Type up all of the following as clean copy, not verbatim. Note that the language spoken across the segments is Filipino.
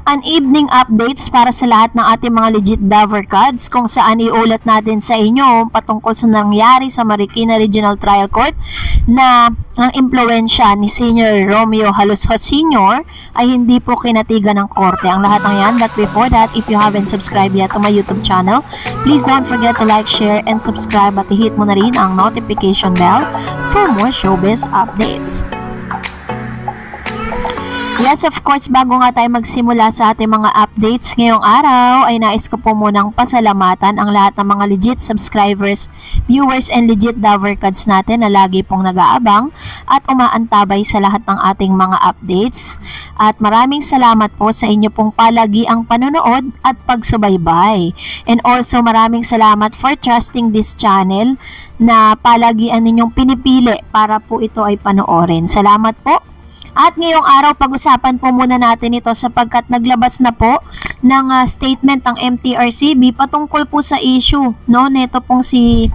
an evening updates para sa lahat ng ating mga legit Dover Cards kung saan iulat natin sa inyo patungkol sa nangyari sa Marikina Regional Trial Court na ang impluensya ni Senior Romeo Halusho Sr. ay hindi po kinatigan ng korte. Ang lahat ng yan, but before that, if you haven't subscribed yet to my YouTube channel, please don't forget to like, share, and subscribe at i-hit mo na rin ang notification bell for more showbiz updates. Yes, of course, bago nga tayo magsimula sa ating mga updates ngayong araw, ay nais ko po munang pasalamatan ang lahat ng mga legit subscribers, viewers, and legit Dover Cards natin na lagi pong nag-aabang at umaantabay sa lahat ng ating mga updates. At maraming salamat po sa inyo pong palagi ang panonood at pagsubaybay. And also maraming salamat for trusting this channel na palagian ninyong pinipili para po ito ay panoorin. Salamat po. At ngayong araw, pag-usapan po muna natin ito sapagkat naglabas na po ng statement ang MTRCB patungkol po sa issue, no? Neto pong si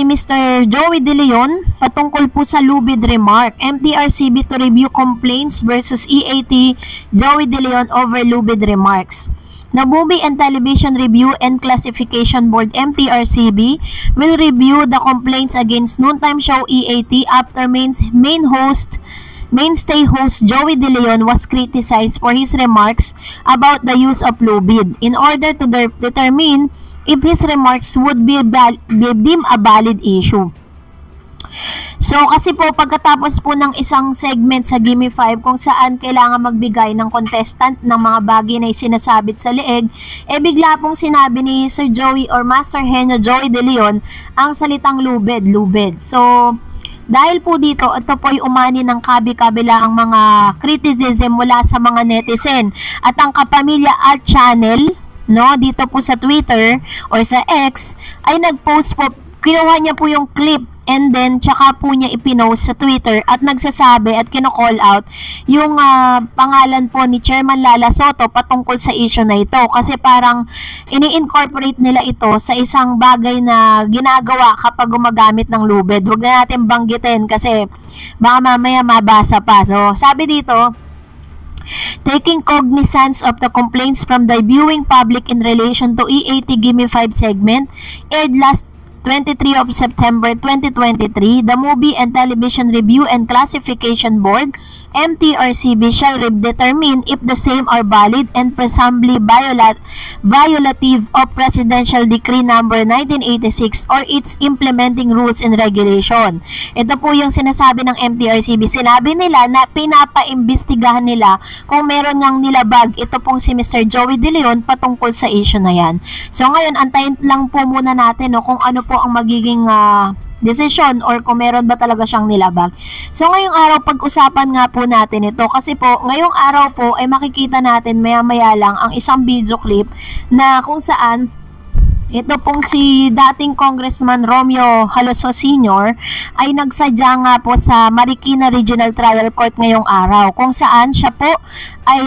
Mr. Joey De Leon patungkol po sa lubid remark. MTRCB to review complaints versus EAT Joey De Leon over lubid remarks. The Movie and Television Review and Classification Board MTRCB will review the complaints against Noontime Show EAT after mainstay host Joey De Leon was criticized for his remarks about the use of lubid in order to determine if his remarks would be deemed a valid issue. So, kasi po pagkatapos po ng isang segment sa Gimme 5 kung saan kailangan magbigay ng contestant ng mga bagay na isinasabit sa leeg, bigla pong sinabi ni Sir Joey or Master Henyo Joey De Leon ang salitang lubid. So, dahil po dito, ito po ay umani ng kabi-kabila ang mga criticism mula sa mga netizen at ang Kapamilya Alt Channel, no, dito po sa Twitter or sa X ay nag-post po, kinuha niya po yung clip and then tsaka po niya ipinost sa Twitter at nagsasabi at kino-call out yung pangalan po ni Chairman Lala Soto patungkol sa issue na ito kasi parang ini-incorporate nila ito sa isang bagay na ginagawa kapag gumagamit ng lubid. Huwag na natin banggitin kasi baka mamaya mabasa pa. So sabi dito, taking cognizance of the complaints from the viewing public in relation to EAT Gimme 5 segment aired last 23 of September 2023, the Movie and Television Review and Classification Board, MTRCB, shall determine if the same are valid and presumably violative of Presidential Decree No. 1986 or its implementing rules and regulation. Ito po yung sinasabi ng MTRCB. Sinabi nila na pinapaimbestigahan nila kung meron ngang nilabag ito pong si Mr. Joey De Leon patungkol sa issue na yan. So ngayon, antayin lang po muna natin no, kung ano po ang magiging decision or kung meron ba talaga siyang nilabag. So ngayong araw pag-usapan nga po natin ito kasi po ngayong araw po ay makikita natin maya-maya lang ang isang video clip na kung saan ito pong si dating Congressman Romeo Halusho Sr. ay nagsadya nga po sa Marikina Regional Trial Court ngayong araw kung saan siya po ay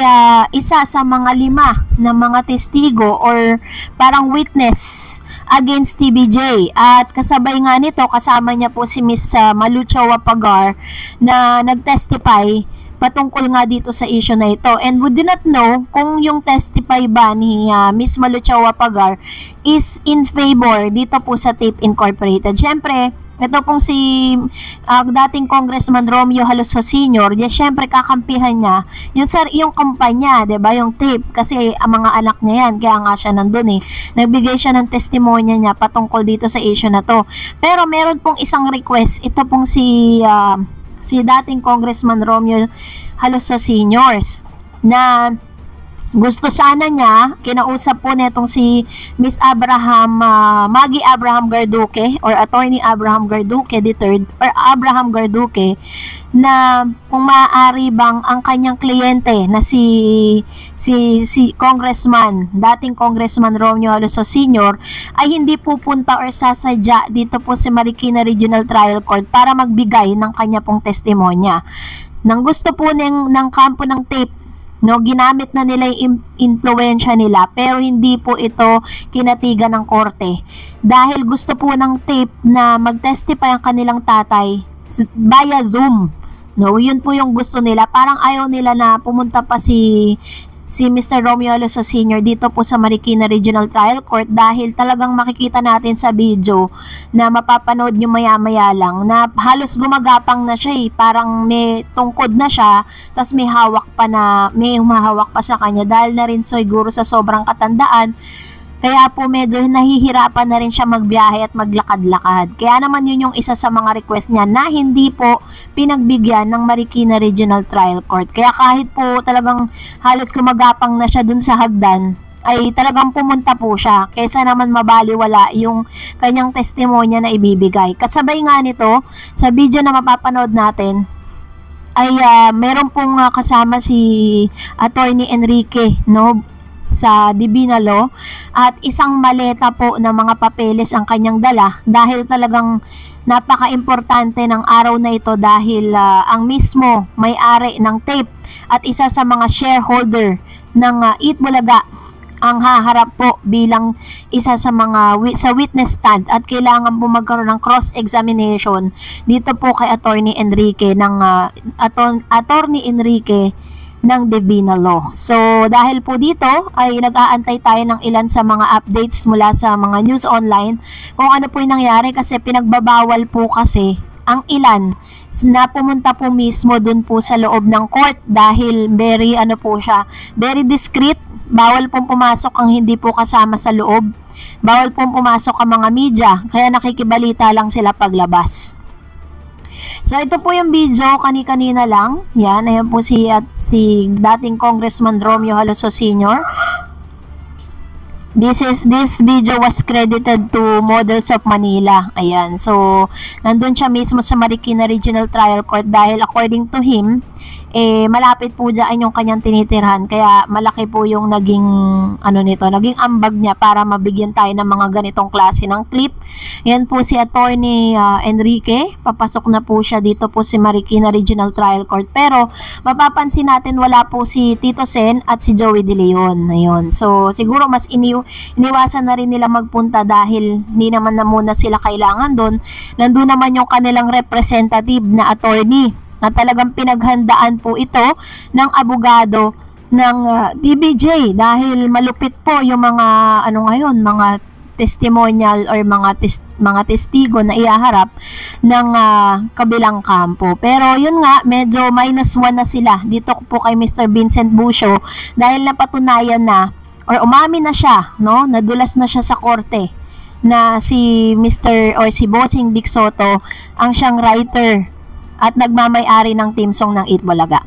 isa sa mga 5 na mga testigo or parang witness against TVJ at kasabay nga nito kasama niya po si Miss Malucho Wapagar na nagtestify patungkol nga dito sa issue na ito. And we do not know kung yung testify ba ni Miss Malucho Wapagar is in favor dito po sa TAPE Incorporated. Siyempre, ito pong si dating Congressman Romeo Halusho Sr. Siyempre kakampihan niya yung kumpanya, 'di ba? Yung TAPE kasi ang mga anak niya yan, kaya nga siya nandun Nagbigay siya ng testimonya niya patungkol dito sa issue na to. Pero meron pong isang request, ito pong si dating Congressman Romeo Halusho Sr. na gusto sana niya, kinausap po netong si Miss Maggie Abraham Garduque or Attorney Abraham Garduque III or Abraham Garduque na kung maaari bang ang kanyang kliyente na si Congressman, dating Congressman Romeo Halusho Sr. ay hindi pupunta or sasadya dito po si Marikina Regional Trial Court para magbigay ng kanya pong testimonya. Nang gusto po ng kampo ng TAPE, no, ginamit na nila yung influensya nila pero hindi po ito kinatigan ng korte dahil gusto po ng TAPE na mag-testify ang kanilang tatay via Zoom No, yun po yung gusto nila. Parang ayaw nila na pumunta pa si Mr. Romeo Aloso Sr. dito po sa Marikina Regional Trial Court dahil talagang makikita natin sa video na mapapanood nyo maya-maya lang na halos gumagapang na siya parang may tungkod na siya tapos may humahawak pa sa kanya dahil na rin siguro sa sobrang katandaan. Kaya po medyo nahihirapan na rin siya magbiyahe at maglakad-lakad. Kaya naman yun yung isa sa mga request niya na hindi po pinagbigyan ng Marikina Regional Trial Court. Kaya kahit po talagang halos gumagapang na siya dun sa hagdan, ay talagang pumunta po siya kaysa naman mabaliwala yung kanyang testimonya na ibibigay. Kasabay nga nito, sa video na mapapanood natin, ay meron pong kasama si Attorney Enrique, no, sa Divina Law at isang maleta po ng mga papeles ang kanyang dala dahil talagang napaka-importante ng araw na ito dahil ang mismo may-ari ng tape at isa sa mga shareholder ng Eat Bulaga ang haharap po bilang isa sa mga sa witness stand at kailangan po magkaroon ng cross-examination dito po kay Attorney Enrique ng Attorney Enrique ng Divina Law. So, dahil po dito ay nag-aantay tayo ng ilan sa mga updates mula sa mga news online kung ano po yung nangyari kasi pinagbabawal po kasi ang ilan na pumunta po mismo dun po sa loob ng court dahil very very discreet. Bawal pong pumasok ang hindi po kasama sa loob. Bawal pong pumasok ang mga media kaya nakikibalita lang sila paglabas. So, ito po yung video kani-kanina lang. Yan, ayan po si dating Congressman Romeo Aloso Sr. This video was credited to Models of Manila. Ayan, so, nandun siya mismo sa Marikina Regional Trial Court dahil according to him, malapit po dyan yung kanyang tinitirhan kaya malaki po yung naging naging ambag niya para mabigyan tayo ng mga ganitong klase ng clip. Yan po si Attorney Enrique, papasok na po siya dito po si Marikina Regional Trial Court pero mapapansin natin wala po si Tito Sen at si Joey De Leon. Ayun. So siguro mas iniwasan na rin nila magpunta dahil hindi naman na muna sila kailangan doon. Nandun naman yung kanilang representative na attorney na talagang pinaghandaan po ito ng abogado ng DBJ dahil malupit po yung mga mga testimonial or mga testigo na ihaharap ng kabilang kampo. Pero yun nga, medyo -1 na sila dito po kay Mr. Vincent Bucio dahil napatunayan na or umamin na siya, no? Nadulas na siya sa korte na si Bossing Vic Soto ang siyang writer at nagmamay-ari ng team song ng Eat Bulaga.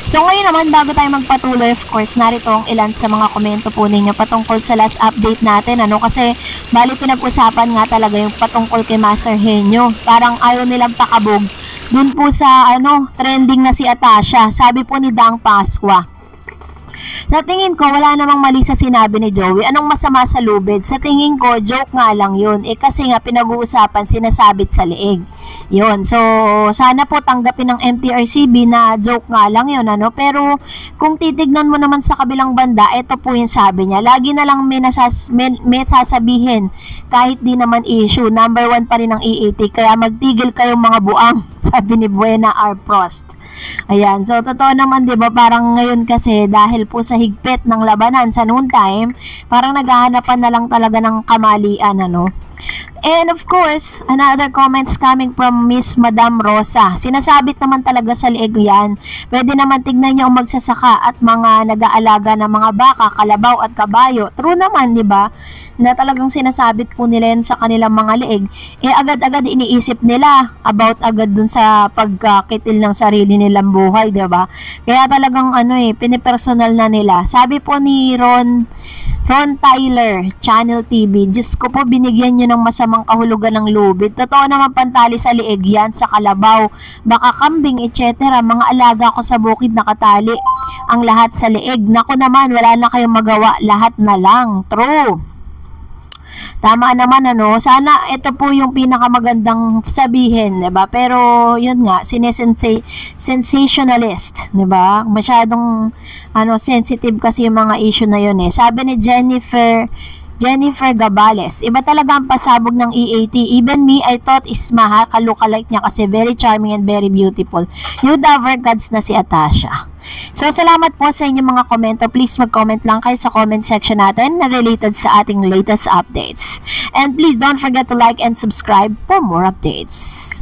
So ngayon naman, bago tayo magpatuloy, of course, narito ang ilan sa mga komento po ninyo patungkol sa last update natin. Kasi bali pinag-usapan nga talaga yung patungkol kay Master Henyo. Parang ayaw nilang pakabog dun po sa trending na si Atasha. Sabi po ni Dang Pasqua, sa tingin ko, wala namang mali sa sinabi ni Joey. Anong masama sa lubid? Sa tingin ko, joke nga lang yun. Kasi nga, pinag-uusapan, sinasabit sa leeg. Yun. So, sana po tanggapin ng MTRCB na joke nga lang yun. Pero, kung titignan mo naman sa kabilang banda, ito po yung sabi niya. Lagi na lang may sasabihin kahit di naman issue. Number 1 pa rin ang EAT. Kaya magtigil kayong mga buang. Sabi ni Buena R. Prost. Ayan, so totoo naman 'di ba, parang ngayon kasi dahil po sa higpit ng labanan sa noon time, parang naghahanapan na lang talaga ng kamalian And of course, another comments coming from Miss Madam Rosa. Sinasabit naman talaga sa leeg yan. Pwede naman tignan nyo ang magsasaka at mga nag-aalaga ng mga baka, kalabaw at kabayo. True naman, di ba? Na talagang sinasabit po nila yan sa kanilang mga leeg. Agad-agad iniisip nila about agad dun sa pagkakitil ng sarili nilang buhay, di ba? Kaya talagang pinipersonal na nila. Sabi po ni Ron Tyler, Channel TV, Diyos ko po, binigyan nyo ng masamang kahulugan ng lubid. Totoo naman pantali sa lieg yan, sa kalabaw, baka kambing, etc. Mga alaga ko sa bukid nakatali. Ang lahat sa lieg. Naku naman, wala na kayong magawa. Lahat na lang. True. Tama naman sana ito po yung pinakamagandang sabihin, 'di ba? Pero yun nga, sensationalist, 'di ba? Masyadong sensitive kasi yung mga issue na yun Sabi ni Jennifer Jennifer Gabales, iba talaga ang pasabog ng EAT. Even me, I thought Isma, kalukalike niya kasi very charming and very beautiful. You'd ever gods na si Atasha. So, salamat po sa inyong mga komento. Please mag-comment lang kayo sa comment section natin na related sa ating latest updates. And please don't forget to like and subscribe for more updates.